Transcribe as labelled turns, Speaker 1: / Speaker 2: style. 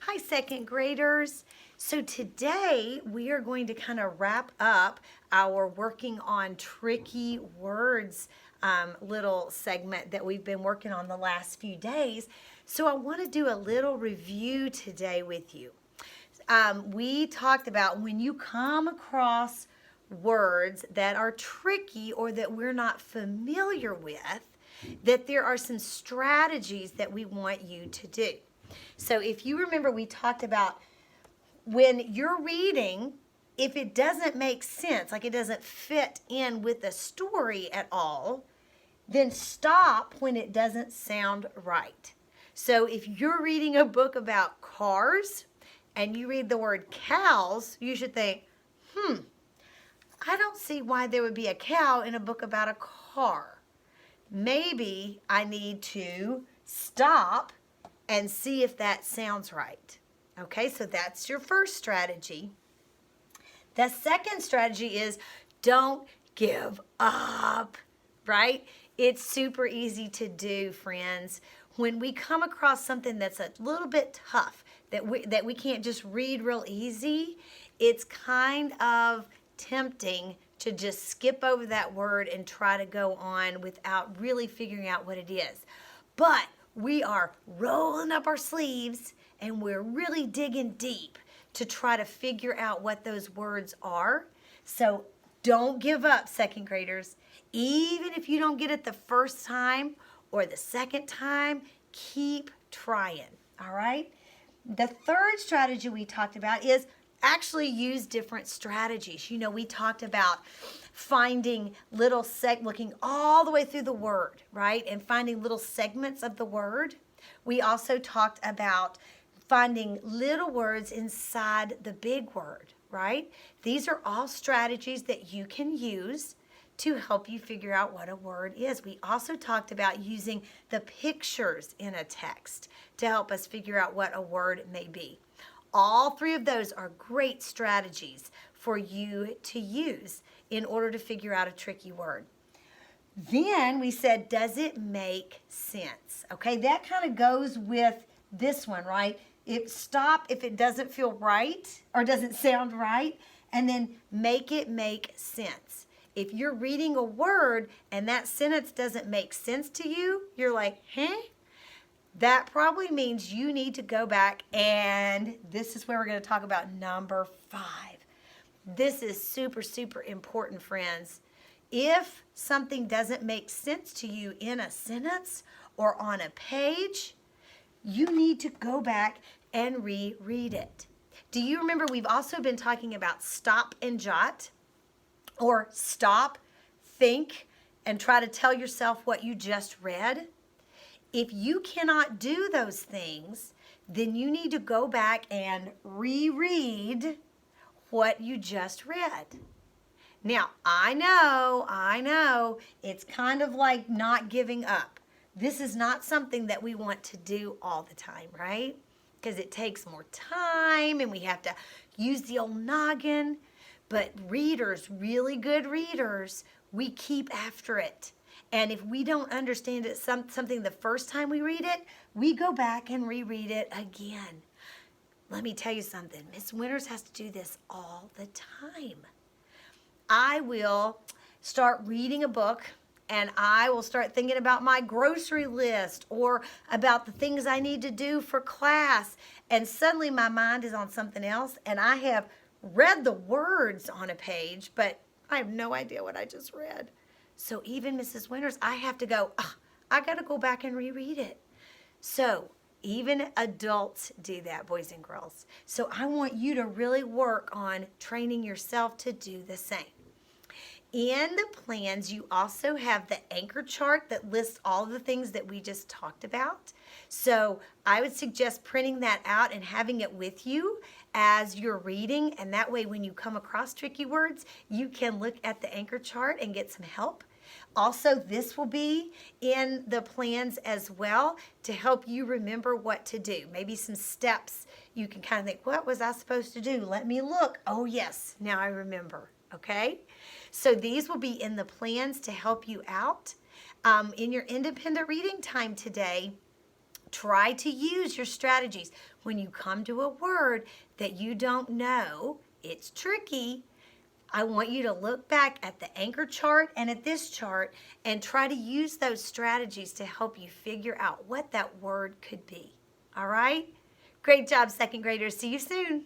Speaker 1: Hi, second graders. So today we are going to kind of wrap up our working on tricky words little segment that we've been working on the last few days. So I want to do a little review today with you. We talked about when you come across words that are tricky or that we're not familiar with, that there are some strategies that we want you to do. So if you remember, we talked about when you're reading, if it doesn't make sense, like it doesn't fit in with the story at all, then stop when it doesn't sound right. So if you're reading a book about cars and you read the word cows, you should think, I don't see why there would be a cow in a book about a car. Maybe I need to stop and see if that sounds right. Okay, so that's your first strategy. The second strategy is don't give up, right? It's super easy to do, friends. When we come across something that's a little bit tough, that we can't just read real easy, it's kind of tempting to just skip over that word and try to go on without really figuring out what it is. But we are rolling up our sleeves and we're really digging deep to try to figure out what those words are. So don't give up, second graders. Even if you don't get it the first time or the second time, keep trying, all right? The third strategy we talked about is actually use different strategies. You know, we talked about finding looking all the way through the word, right? And finding little segments of the word. We also talked about finding little words inside the big word, right? These are all strategies that you can use to help you figure out what a word is. We also talked about using the pictures in a text to help us figure out what a word may be. All three of those are great strategies for you to use in order to figure out a tricky word. Then we said, does it make sense? Okay, that kind of goes with this one, right? Stop if it doesn't feel right or doesn't sound right, and then make it make sense. If you're reading a word and that sentence doesn't make sense to you, you're like, huh? That probably means you need to go back, and this is where we're going to talk about number 5. This is super, super important, friends. If something doesn't make sense to you in a sentence or on a page, you need to go back and reread it. Do you remember we've also been talking about stop and jot, or stop, think, and try to tell yourself what you just read? If you cannot do those things, then you need to go back and reread what you just read. Now, I know, it's kind of like not giving up. This is not something that we want to do all the time, right? Because it takes more time and we have to use the old noggin. But readers, really good readers, we keep after it. And if we don't understand it, something the first time we read it, we go back and reread it again. Let me tell you something. Miss Winters has to do this all the time. I will start reading a book and I will start thinking about my grocery list or about the things I need to do for class. And suddenly my mind is on something else and I have read the words on a page, but I have no idea what I just read. So even Mrs. Winters, I have to go, I got to go back and reread it. So even adults do that, boys and girls. So I want you to really work on training yourself to do the same. In the plans, you also have the anchor chart that lists all the things that we just talked about. So I would suggest printing that out and having it with you as you're reading. And that way, when you come across tricky words, you can look at the anchor chart and get some help. Also, this will be in the plans as well to help you remember what to do. Maybe some steps you can kind of think, what was I supposed to do? Let me look. Oh, yes, now I remember. Okay? So these will be in the plans to help you out. In your independent reading time today, try to use your strategies. When you come to a word that you don't know, it's tricky. I want you to look back at the anchor chart and at this chart and try to use those strategies to help you figure out what that word could be. All right? Great job, second graders. See you soon.